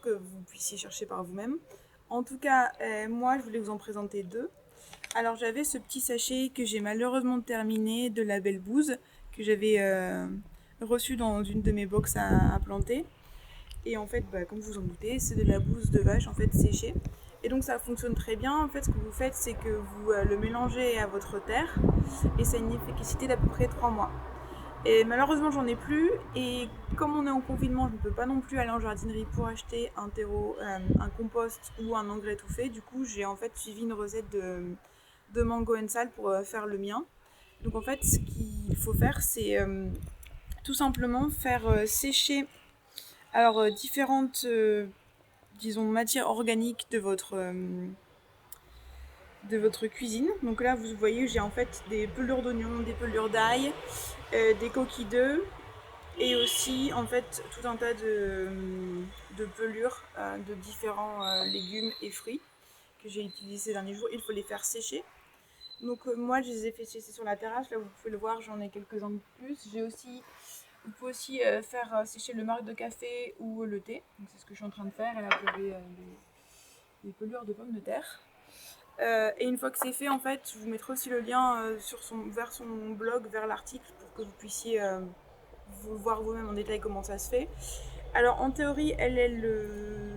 que vous puissiez chercher par vous-même. En tout cas, moi, je voulais vous en présenter deux. Alors, j'avais ce petit sachet que j'ai malheureusement terminé de la Belle Bouse, que j'avais reçu dans une de mes box à planter. Et en fait, comme vous en doutez, c'est de la bouse de vache en fait séchée. Et donc ça fonctionne très bien. En fait, ce que vous faites, c'est que vous le mélangez à votre terre et ça a une efficacité d'à peu près 3 mois. Et malheureusement, j'en ai plus. Et comme on est en confinement, je ne peux pas non plus aller en jardinerie pour acheter un terreau, un compost ou un engrais tout fait. Du coup, j'ai en fait suivi une recette de mango and sal pour faire le mien. Donc en fait, ce qu'il faut faire, c'est tout simplement faire sécher différentes disons matières organiques de votre cuisine. Donc là vous voyez j'ai en fait des pelures d'oignons, des pelures d'ail, des coquilles d'œufs et aussi en fait tout un tas de pelures de différents légumes et fruits que j'ai utilisés ces derniers jours. Il faut les faire sécher. Donc moi je les ai fait sécher sur la terrasse, là vous pouvez le voir, j'en ai quelques-uns de plus. Vous pouvez aussi faire sécher le marc de café ou le thé. Donc c'est ce que je suis en train de faire. Et là vous avez des pelures de pommes de terre. Et une fois que c'est fait, en fait, je vous mettrai aussi le lien vers son blog, vers l'article, pour que vous puissiez voir vous-même en détail comment ça se fait. Alors en théorie, elle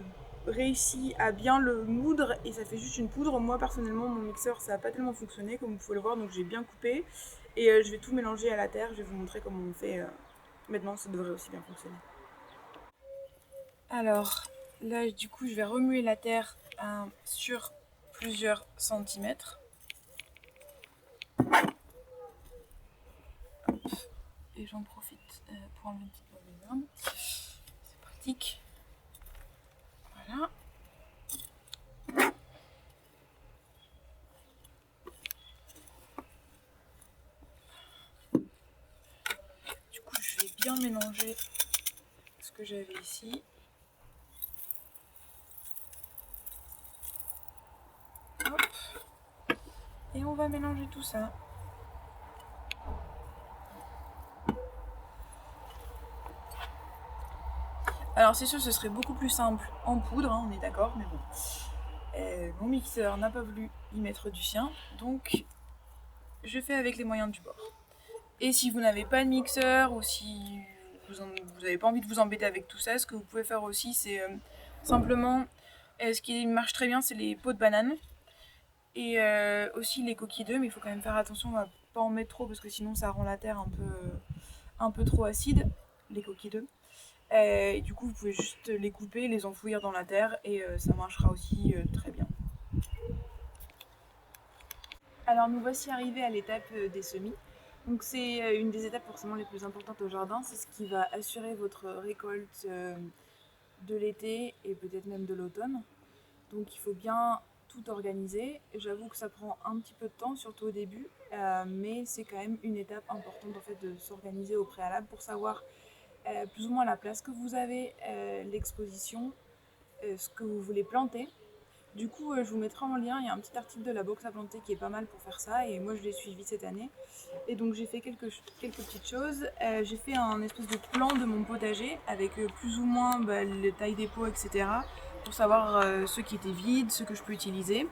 réussit à bien le moudre et ça fait juste une poudre. Moi personnellement, mon mixeur, ça n'a pas tellement fonctionné, comme vous pouvez le voir, donc j'ai bien coupé. Et je vais tout mélanger à la terre, je vais vous montrer comment on fait. Maintenant, ça devrait aussi bien fonctionner. Alors là, du coup, je vais remuer la terre sur plusieurs centimètres. Hop. Et j'en profite pour enlever une petite mauvaise herbe. C'est pratique. Voilà. Du coup, je vais bien mélanger ce que j'avais ici. Hop. Et on va mélanger tout ça. Alors c'est sûr, ce serait beaucoup plus simple en poudre, hein, on est d'accord, mais bon. Mon mixeur n'a pas voulu y mettre du sien, donc je fais avec les moyens du bord. Et si vous n'avez pas de mixeur ou si vous n'avez pas envie de vous embêter avec tout ça, ce que vous pouvez faire aussi, c'est simplement Ce qui marche très bien, c'est les peaux de banane et aussi les coquilles d'œufs, mais il faut quand même faire attention, on va pas en mettre trop parce que sinon ça rend la terre un peu trop acide, les coquilles d'œufs. Et du coup, vous pouvez juste les couper, les enfouir dans la terre et ça marchera aussi très bien. Alors nous voici arrivés à l'étape des semis. Donc c'est une des étapes forcément les plus importantes au jardin, c'est ce qui va assurer votre récolte de l'été et peut-être même de l'automne. Donc il faut bien tout organiser. J'avoue que ça prend un petit peu de temps, surtout au début, mais c'est quand même une étape importante en fait de s'organiser au préalable pour savoir plus ou moins la place que vous avez, l'exposition, ce que vous voulez planter. Du coup, je vous mettrai en lien, il y a un petit article de la box à planter qui est pas mal pour faire ça et moi je l'ai suivi cette année. Et donc j'ai fait quelques petites choses. J'ai fait un espèce de plan de mon potager avec plus ou moins les tailles des pots, etc. pour savoir ceux qui étaient vides, ceux que je peux utiliser.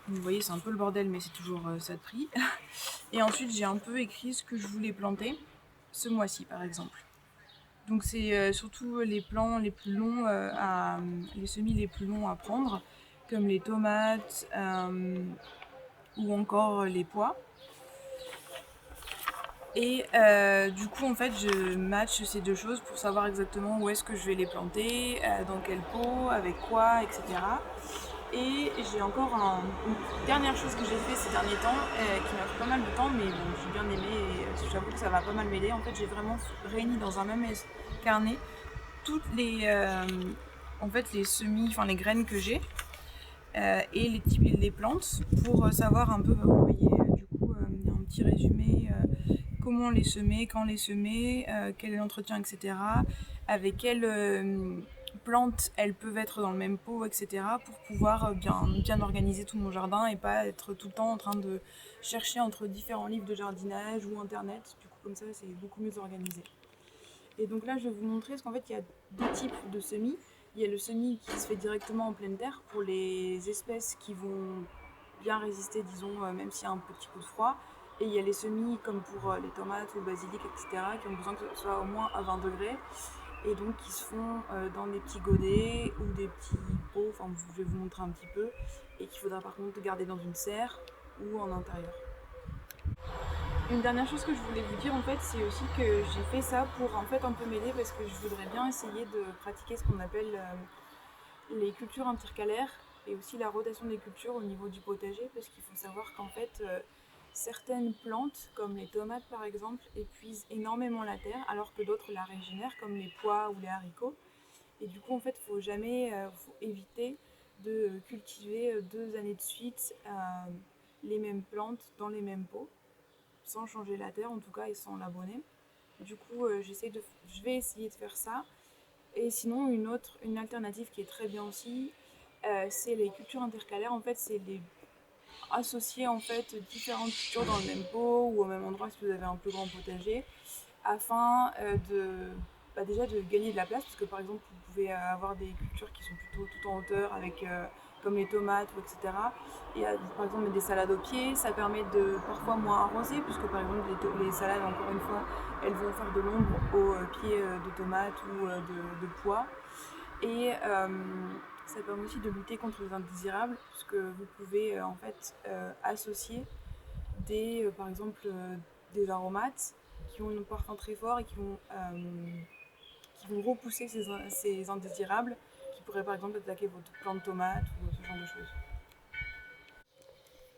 Vous voyez, c'est un peu le bordel, mais c'est toujours ça de prix. Et ensuite, j'ai un peu écrit ce que je voulais planter ce mois-ci, par exemple. Donc c'est surtout les plants les plus longs, les semis les plus longs à prendre, comme les tomates ou encore les pois. Et du coup, en fait, je match ces deux choses pour savoir exactement où est-ce que je vais les planter, dans quel pot, avec quoi, etc. Et j'ai encore une dernière chose que j'ai fait ces derniers temps, qui m'a pris pas mal de temps, mais bon, j'ai bien aimé et j'avoue que ça va pas mal m'aider. En fait, j'ai vraiment réuni dans un même carnet toutes en fait, les semis, enfin les graines que j'ai et les plantes pour savoir un peu, vous voyez, du coup, il y a un petit résumé, comment les semer, quand les semer, quel est l'entretien, etc. Avec quelles plantes elles peuvent être dans le même pot, etc. pour pouvoir bien organiser tout mon jardin et pas être tout le temps en train de chercher entre différents livres de jardinage ou internet. Du coup, comme ça, c'est beaucoup mieux organisé. Et donc là, je vais vous montrer, parce qu'en fait, il y a deux types de semis. Il y a le semis qui se fait directement en pleine terre pour les espèces qui vont bien résister, disons, même s'il y a un petit peu de froid. Et il y a les semis comme pour les tomates ou le basilic, etc., qui ont besoin que ce soit au moins à 20 degrés. Et donc qui se font dans des petits godets ou des petits pots, enfin je vais vous montrer un petit peu. Et qu'il faudra par contre garder dans une serre ou en intérieur. Une dernière chose que je voulais vous dire en fait, c'est aussi que j'ai fait ça pour en fait un peu m'aider parce que je voudrais bien essayer de pratiquer ce qu'on appelle les cultures intercalaires et aussi la rotation des cultures au niveau du potager parce qu'il faut savoir qu'en fait certaines plantes comme les tomates par exemple épuisent énormément la terre alors que d'autres la régénèrent comme les pois ou les haricots et du coup en fait faut éviter de cultiver 2 années de suite les mêmes plantes dans les mêmes pots sans changer la terre en tout cas et sans l'abonner. Du coup, je vais essayer de faire ça. Et sinon, une alternative qui est très bien aussi, c'est les cultures intercalaires. En fait, c'est les associer en fait différentes cultures dans le même pot ou au même endroit si vous avez un plus grand potager, afin déjà de gagner de la place, parce que par exemple vous pouvez avoir des cultures qui sont plutôt tout en hauteur avec comme les tomates ou etc. Et par exemple des salades au pied, ça permet de parfois moins arroser, puisque par exemple les salades encore une fois elles vont faire de l'ombre aux pieds de tomates ou de pois. Et ça permet aussi de lutter contre les indésirables, puisque vous pouvez en fait associer par exemple des aromates qui ont un parfum très fort et qui vont repousser ces indésirables qui pourraient par exemple attaquer votre plante de tomate ou ce genre de choses.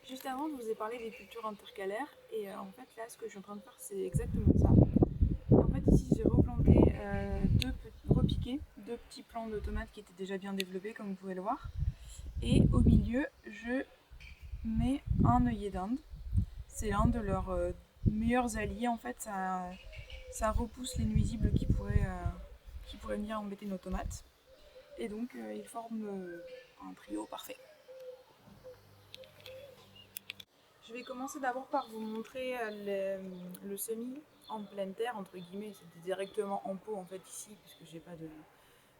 Juste avant, je vous ai parlé des cultures intercalaires et en fait là, ce que je suis en train de faire, c'est exactement ça. En fait, ici, j'ai replanté repiqué deux petits plants de tomates qui étaient déjà bien développés, comme vous pouvez le voir. Et au milieu, je mets un œillet d'Inde. C'est l'un de leurs meilleurs alliés. En fait, ça repousse les nuisibles qui pourraient venir embêter nos tomates. Et donc, ils forment un trio parfait. Je vais commencer d'abord par vous montrer le semis en pleine terre, entre guillemets. C'était directement en pot, en fait, ici, puisque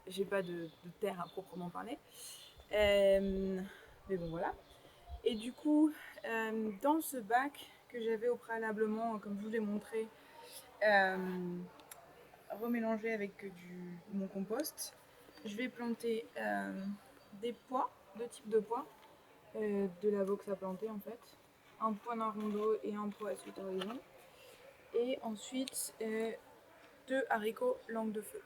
j'ai pas de terre à proprement parler. Mais bon, voilà. Et du coup, dans ce bac que j'avais au préalablement, comme je vous l'ai montré, remélangé avec mon compost, je vais planter des pois, 2 types de pois, de la box à planter en fait. Un pois d'un rondeau et un pois à suite horizon. Et ensuite 2 haricots langue de feu.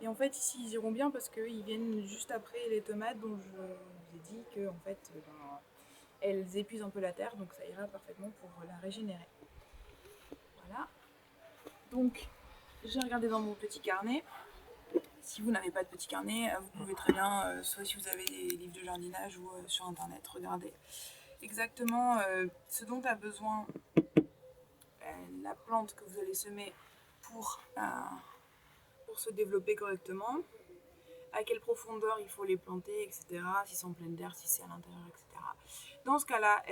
Et en fait ici ils iront bien parce qu'ils viennent juste après les tomates dont je vous ai dit que en fait elles épuisent un peu la terre, donc ça ira parfaitement pour la régénérer. Voilà. Donc j'ai regardé dans mon petit carnet. Si vous n'avez pas de petit carnet, vous pouvez très bien, soit si vous avez des livres de jardinage ou sur internet, regarder exactement ce dont a besoin la plante que vous allez semer pour se développer correctement, à quelle profondeur il faut les planter, etc. Si c'est en pleine terre, si c'est à l'intérieur, etc. Dans ce cas-là,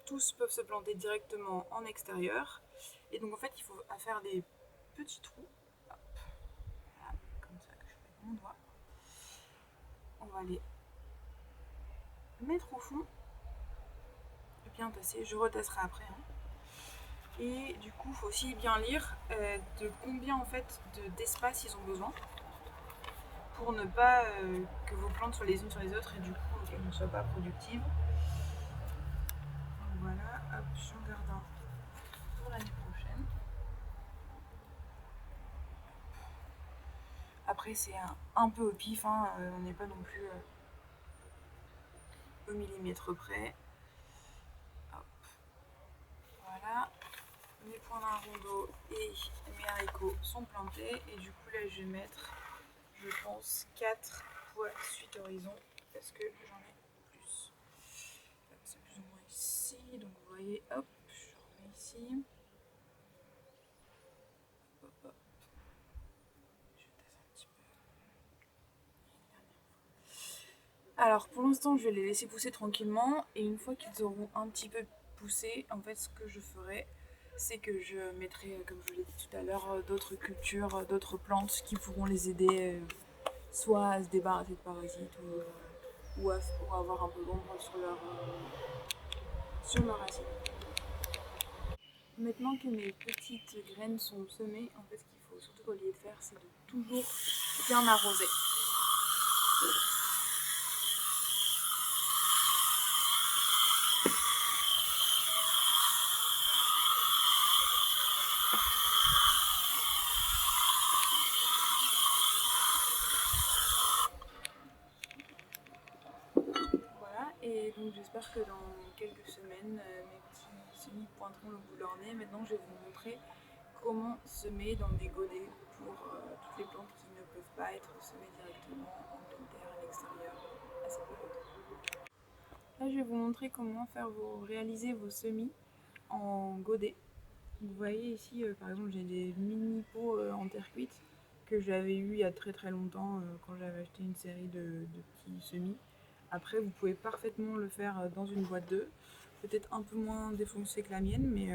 tous peuvent se planter directement en extérieur. Et donc en fait, il faut faire des petits trous. Hop. Voilà, comme ça que je fais avec mon doigt. On va les mettre au fond. Bien tasser, je retasserai après. Et du coup, il faut aussi bien lire de combien en fait d'espace ils ont besoin pour ne pas que vos plantes soient les unes sur les autres et du coup qu'elles ne soient pas productives. Donc voilà, hop, j'en garde un pour l'année prochaine. Après c'est un peu au pif, on n'est pas non plus au millimètre près. Hop. Voilà, mes points d'un rondeau et mes haricots sont plantés et du coup là je vais mettre, je pense, 4 pois suite horizon parce que j'en ai plus. C'est plus ou moins ici, donc vous voyez, hop, je remets ici. Hop, hop. Je tasse un petit peu. Alors pour l'instant je vais les laisser pousser tranquillement et une fois qu'ils auront un petit peu poussé, en fait ce que je ferai c'est que je mettrai, comme je vous l'ai dit tout à l'heure, d'autres cultures, d'autres plantes qui pourront les aider soit à se débarrasser de parasites ou à avoir un peu d'ombre sur leurs racines. Maintenant que mes petites graines sont semées, en fait ce qu'il faut surtout qu'au lieu de faire c'est de toujours bien arroser. Voilà, et donc j'espère que dans quelques semaines, mes petits semis pointeront le bout de leur nez. Maintenant je vais vous montrer comment semer dans des godets pour toutes les plantes qui ne peuvent pas être semées directement en pleine terre à l'extérieur à cette période. Là je vais vous montrer comment réaliser vos semis en godet. Vous voyez ici par exemple j'ai des mini pots en terre cuite que j'avais eu il y a très très longtemps quand j'avais acheté une série de petits semis. Après vous pouvez parfaitement le faire dans une boîte d'œufs, peut-être un peu moins défoncée que la mienne, mais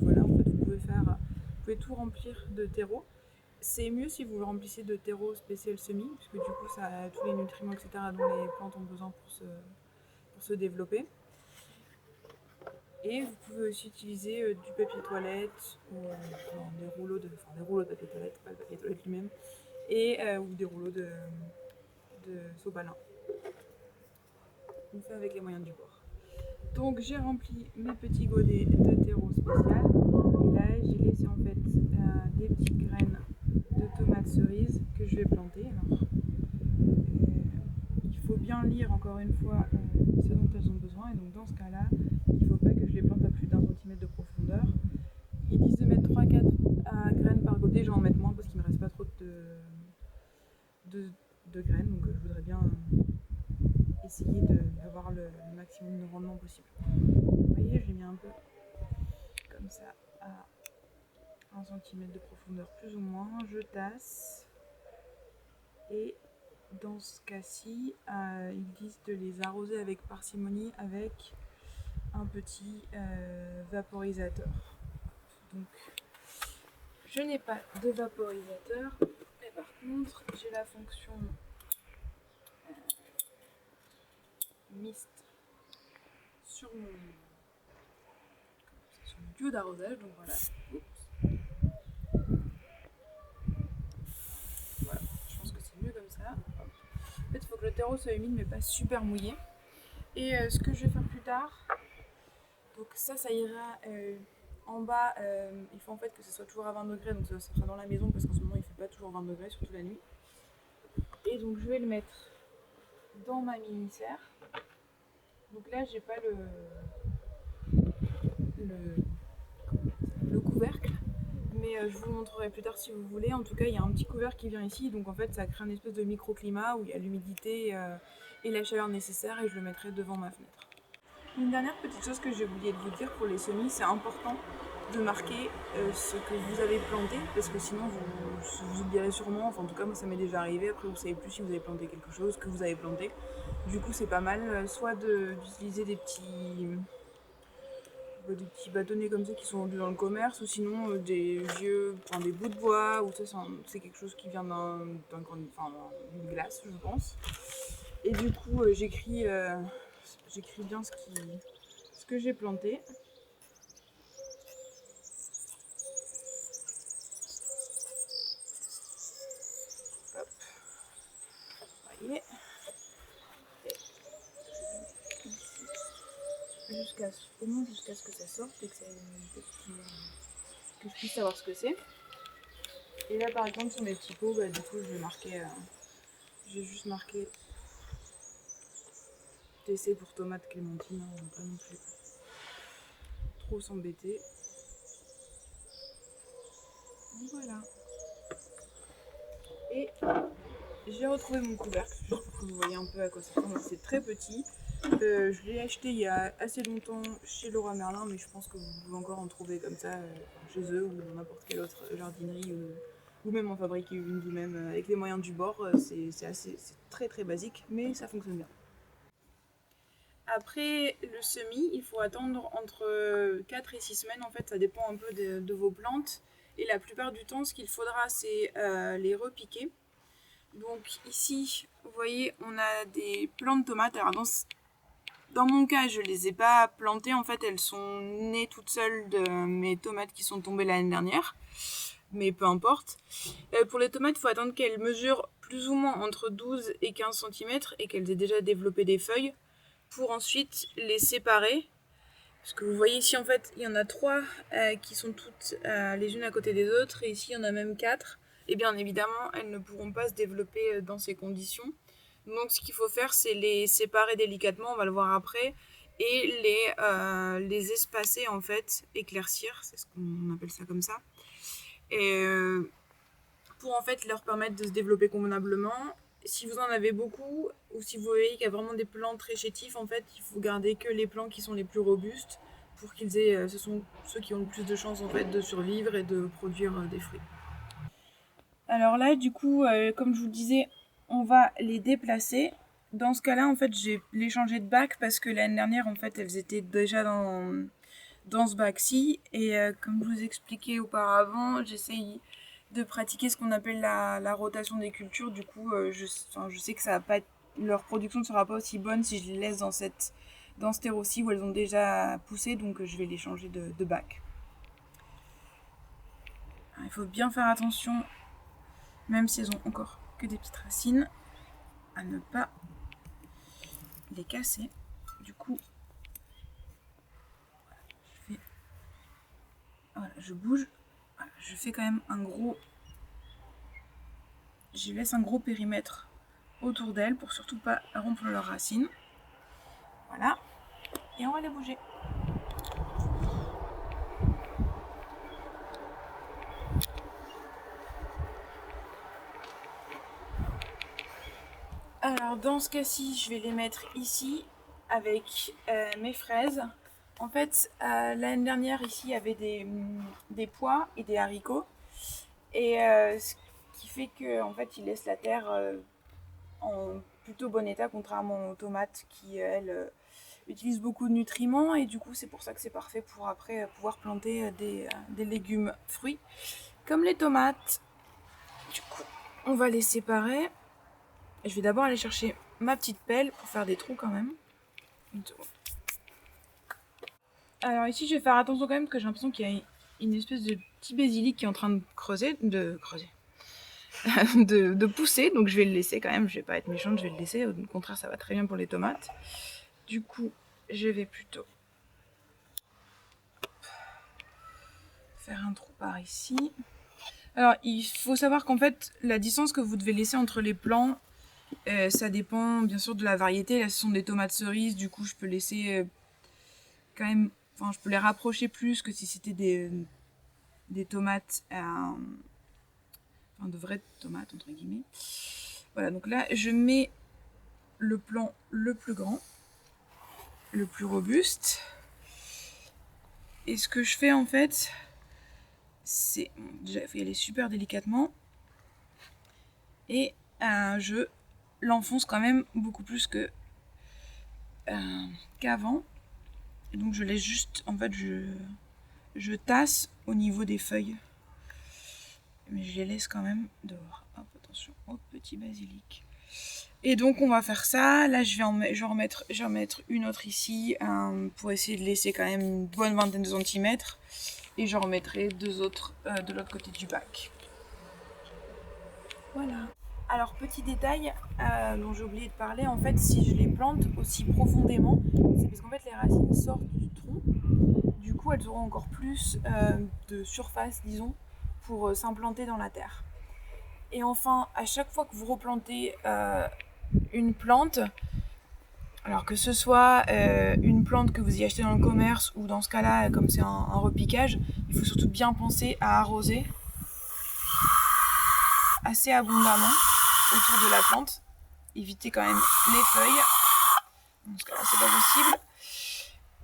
voilà, en fait vous pouvez tout remplir de terreau. C'est mieux si vous le remplissez de terreau spécial semis, puisque du coup ça a tous les nutriments etc. dont les plantes ont besoin pour se développer. Et vous pouvez aussi utiliser du papier toilette ou des rouleaux de papier toilette, pas le papier toilette lui-même, et ou des rouleaux de sopalin. On fait avec les moyens du bord. Donc j'ai rempli mes petits godets de terreau spécial et là j'ai laissé en fait des petites graines de tomates cerises que je vais planter. Alors, il faut bien lire encore une fois ce dont elles ont besoin et donc dans ce cas là il ne faut pas que je les plante à plus d'1 centimètre de profondeur. Ils disent de mettre 3-4 graines par godet, je vais en mettre moins parce qu'il ne me reste pas trop de graines, donc je voudrais bien essayer d'avoir le maximum de rendement possible. Vous voyez, je l'ai mis un peu comme ça à 1 centimètre de profondeur plus ou moins, je tasse et dans ce cas-ci, ils disent de les arroser avec parcimonie avec un petit vaporisateur. Donc je n'ai pas de vaporisateur, mais par contre j'ai la fonction mist sur mon tuyau d'arrosage, donc voilà. Oups. Voilà, je pense que c'est mieux comme ça. fait, il faut que le terreau soit humide mais pas super mouillé. Et ce que je vais faire plus tard, donc ça ira en bas. Il faut en fait que ce soit toujours à 20 degrés, donc ça sera dans la maison parce qu'en ce moment il fait pas toujours 20 degrés, surtout la nuit. Et donc je vais le mettre dans ma mini-serre. Donc là j'ai pas le couvercle, mais je vous le montrerai plus tard si vous voulez. En tout cas il y a un petit couvercle qui vient ici, donc en fait ça crée un espèce de microclimat où il y a l'humidité et la chaleur nécessaire, et je le mettrai devant ma fenêtre. Une dernière petite chose que j'ai oublié de vous dire pour les semis, c'est important de marquer ce que vous avez planté, parce que sinon vous oublierez sûrement, enfin en tout cas moi ça m'est déjà arrivé, après vous savez plus si vous avez planté quelque chose que vous avez planté. Du coup c'est pas mal soit d'utiliser des petits bâtonnets comme ça qui sont vendus dans le commerce, ou sinon des bouts de bois, ou ça c'est quelque chose qui vient d'une glace je pense. Et du coup j'écris bien ce que j'ai planté. Hop. Voyez. Au moins jusqu'à ce que ça sorte et que je puisse savoir ce que c'est. Et là par exemple sur mes petits pots, du coup je vais marquer, j'ai juste marqué TC pour tomate clémentine, on va pas non plus trop s'embêter. Donc voilà. Et j'ai retrouvé mon couvercle, juste pour que vous voyez un peu à quoi ça ressemble. C'est très petit. Je l'ai acheté il y a assez longtemps chez Leroy Merlin, mais je pense que vous pouvez encore en trouver comme ça chez eux ou dans n'importe quelle autre jardinerie ou même en fabriquer une vous-même avec les moyens du bord. C'est très très basique, mais ça fonctionne bien. Après le semis, il faut attendre entre 4 et 6 semaines, en fait ça dépend un peu de vos plantes. Et la plupart du temps, ce qu'il faudra, c'est les repiquer. Donc ici, vous voyez, on a des plants de tomates. Alors dans mon cas, je les ai pas plantées. En fait, elles sont nées toutes seules de mes tomates qui sont tombées l'année dernière. Mais peu importe. Pour les tomates, il faut attendre qu'elles mesurent plus ou moins entre 12 et 15 cm et qu'elles aient déjà développé des feuilles pour ensuite les séparer. Parce que vous voyez ici, en fait, il y en a 3 qui sont toutes les unes à côté des autres. Et ici, il y en a même 4. Et bien évidemment, elles ne pourront pas se développer dans ces conditions. Donc ce qu'il faut faire, c'est les séparer délicatement, on va le voir après, et les espacer en fait, éclaircir, c'est ce qu'on appelle ça comme ça. Et pour en fait leur permettre de se développer convenablement. Si vous en avez beaucoup, ou si vous voyez qu'il y a vraiment des plants très chétifs, en fait, il faut garder que les plants qui sont les plus robustes pour qu'ils aient, ce sont ceux qui ont le plus de chances en fait de survivre et de produire des fruits. Alors là, du coup, comme je vous le disais, on va les déplacer. Dans ce cas-là, en fait, j'ai les changé de bac parce que l'année dernière, en fait, elles étaient déjà dans ce bac-ci. Et comme je vous expliquais auparavant, j'essaye de pratiquer ce qu'on appelle la rotation des cultures. Du coup, je sais que ça va pas leur production ne sera pas aussi bonne si je les laisse dans ce terreau-ci où elles ont déjà poussé. Donc, je vais les changer de bac. Alors, il faut bien faire attention, même si elles ont encore que des petites racines, à ne pas les casser. Du coup, je bouge. Voilà, je fais quand même je laisse un gros périmètre autour d'elles pour surtout pas rompre leurs racines. Voilà. Et on va les bouger. Alors dans ce cas-ci, je vais les mettre ici avec mes fraises. En fait, l'année dernière, ici, il y avait des pois et des haricots. Et ce qui fait qu'en fait, ils laissent la terre en plutôt bon état, contrairement aux tomates qui, elles, utilisent beaucoup de nutriments. Et du coup, c'est pour ça que c'est parfait pour après pouvoir planter des légumes fruits, comme les tomates. Du coup, on va les séparer. Je vais d'abord aller chercher ma petite pelle pour faire des trous quand même. Alors ici, je vais faire attention quand même parce que j'ai l'impression qu'il y a une espèce de petit basilic qui est en train de de pousser, donc je vais le laisser quand même, je vais pas être méchante, je vais le laisser, au contraire ça va très bien pour les tomates. Du coup, je vais plutôt faire un trou par ici. Alors, il faut savoir qu'en fait, la distance que vous devez laisser entre les plants, ça dépend bien sûr de la variété. Là, ce sont des tomates cerises, du coup, je peux laisser quand même... Enfin, je peux les rapprocher plus que si c'était des tomates... enfin, de vraies tomates, entre guillemets. Voilà, donc là, je mets le plant le plus grand, le plus robuste. Et ce que je fais, en fait, c'est... Bon, déjà, il faut y aller super délicatement. Et je l'enfonce quand même beaucoup plus qu'avant. Et donc je laisse juste, en fait, je tasse au niveau des feuilles. Mais je les laisse quand même dehors. Hop, attention, au petit basilic. Et donc on va faire ça. Là je vais en mettre une autre ici pour essayer de laisser quand même une bonne vingtaine de centimètres. Et j'en remettrai deux autres de l'autre côté du bac. Voilà. Alors petit détail dont j'ai oublié de parler, en fait si je les plante aussi profondément, c'est parce qu'en fait les racines sortent du tronc. Du coup elles auront encore plus de surface, disons, pour s'implanter dans la terre. Et enfin, à chaque fois que vous replantez une plante, alors que ce soit une plante que vous y achetez dans le commerce ou dans ce cas-là, comme c'est un repiquage, il faut surtout bien penser à arroser assez abondamment autour de la plante. Éviter quand même les feuilles. Dans ce cas-là, c'est pas possible.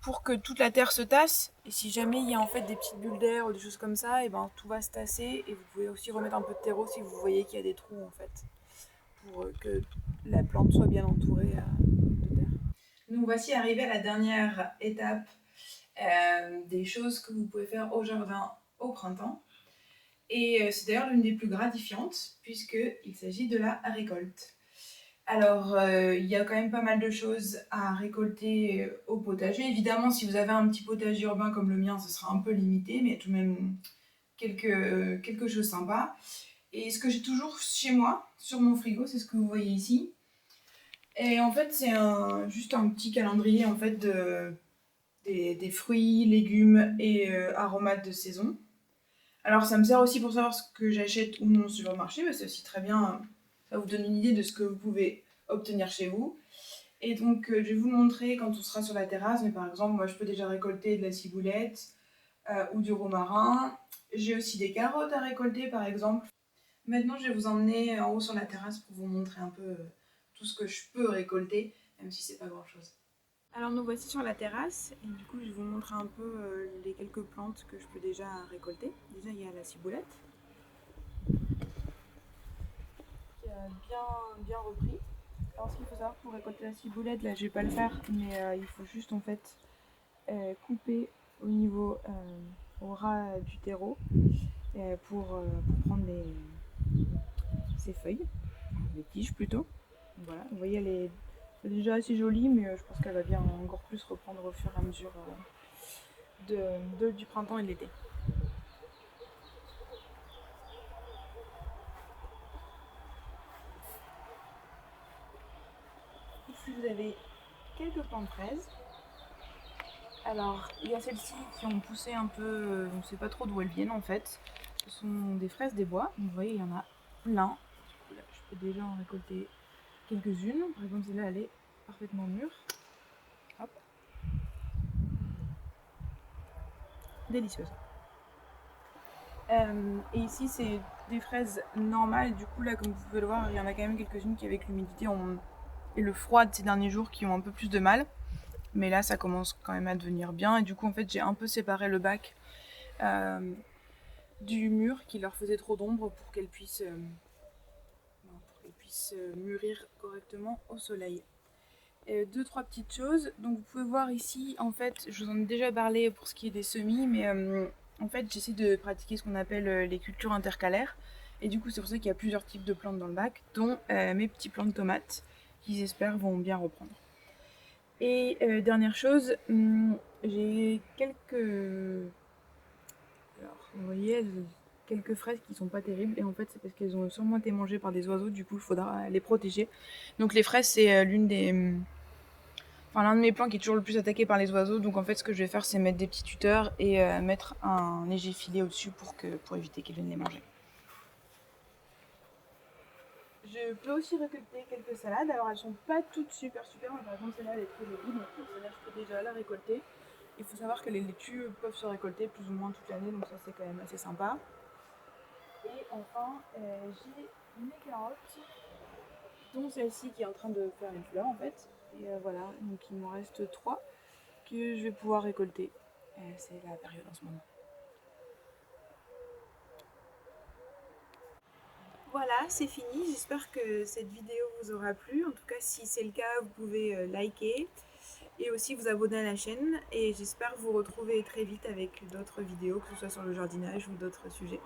Pour que toute la terre se tasse. Et si jamais il y a en fait des petites bulles d'air ou des choses comme ça, et ben tout va se tasser. Et vous pouvez aussi remettre un peu de terreau si vous voyez qu'il y a des trous en fait. Pour que la plante soit bien entourée de terre. Nous voici arrivés à la dernière étape des choses que vous pouvez faire au jardin au printemps. Et c'est d'ailleurs l'une des plus gratifiantes puisqu'il s'agit de la récolte. Alors, il y a quand même pas mal de choses à récolter au potager. Évidemment, si vous avez un petit potager urbain comme le mien, ce sera un peu limité, mais il y a tout de même quelque chose de sympa. Et ce que j'ai toujours chez moi, sur mon frigo, c'est ce que vous voyez ici. Et en fait, c'est juste un petit calendrier en fait, des fruits, légumes et aromates de saison. Alors, ça me sert aussi pour savoir ce que j'achète ou non sur le marché, mais c'est aussi très bien, ça vous donne une idée de ce que vous pouvez obtenir chez vous. Et donc, je vais vous le montrer quand on sera sur la terrasse, mais par exemple, moi, je peux déjà récolter de la ciboulette ou du romarin. J'ai aussi des carottes à récolter, par exemple. Maintenant, je vais vous emmener en haut sur la terrasse pour vous montrer un peu tout ce que je peux récolter, même si c'est pas grand-chose. Alors nous voici sur la terrasse et du coup je vais vous montrer un peu les quelques plantes que je peux déjà récolter. Déjà il y a la ciboulette qui a bien repris. Alors ce qu'il faut savoir pour récolter la ciboulette, là je vais pas le faire, mais il faut juste en fait couper au niveau au ras du terreau pour prendre ses feuilles, les tiges plutôt. Voilà, vous voyez elle est déjà assez jolie, mais je pense qu'elle va bien encore plus reprendre au fur et à mesure du printemps et de l'été. Ici vous avez quelques plantes de fraises. Alors il y a celles-ci qui ont poussé un peu, on ne sait pas trop d'où elles viennent en fait. Ce sont des fraises des bois, donc vous voyez il y en a plein. Là, je peux déjà en récolter quelques-unes. Par exemple celle-là elle est parfaitement mûre. Hop. Délicieuse. Et ici c'est des fraises normales, du coup là comme vous pouvez le voir il y en a quand même quelques-unes qui avec l'humidité et le froid de ces derniers jours qui ont un peu plus de mal. Mais là ça commence quand même à devenir bien et du coup en fait j'ai un peu séparé le bac du mur qui leur faisait trop d'ombre pour qu'elles puissent mûrir correctement au soleil. Deux, trois petites choses. Donc vous pouvez voir ici, en fait, je vous en ai déjà parlé pour ce qui est des semis, mais en fait j'essaie de pratiquer ce qu'on appelle les cultures intercalaires. Et du coup c'est pour ça qu'il y a plusieurs types de plantes dans le bac, dont mes petits plants de tomates, qui j'espère vont bien reprendre. Et dernière chose, j'ai quelques... Alors vous voyez, quelques fraises qui sont pas terribles et en fait c'est parce qu'elles ont sûrement été mangées par des oiseaux, du coup il faudra les protéger. Donc les fraises c'est l'un de mes plants qui est toujours le plus attaqué par les oiseaux, donc en fait ce que je vais faire c'est mettre des petits tuteurs et mettre un léger filet au-dessus pour éviter qu'ils viennent les manger. Je peux aussi récolter quelques salades, alors elles sont pas toutes super, mais par exemple celle-là elle est très jolie, donc celle-là je peux déjà la récolter. Il faut savoir que les laitues peuvent se récolter plus ou moins toute l'année, donc ça c'est quand même assez sympa. Et enfin j'ai mes carottes, dont celle-ci qui est en train de faire une fleur en fait. Et voilà, donc il m'en reste 3 que je vais pouvoir récolter. C'est la période en ce moment. Voilà, c'est fini. J'espère que cette vidéo vous aura plu. En tout cas, si c'est le cas, vous pouvez liker et aussi vous abonner à la chaîne. Et j'espère vous retrouver très vite avec d'autres vidéos, que ce soit sur le jardinage ou d'autres sujets.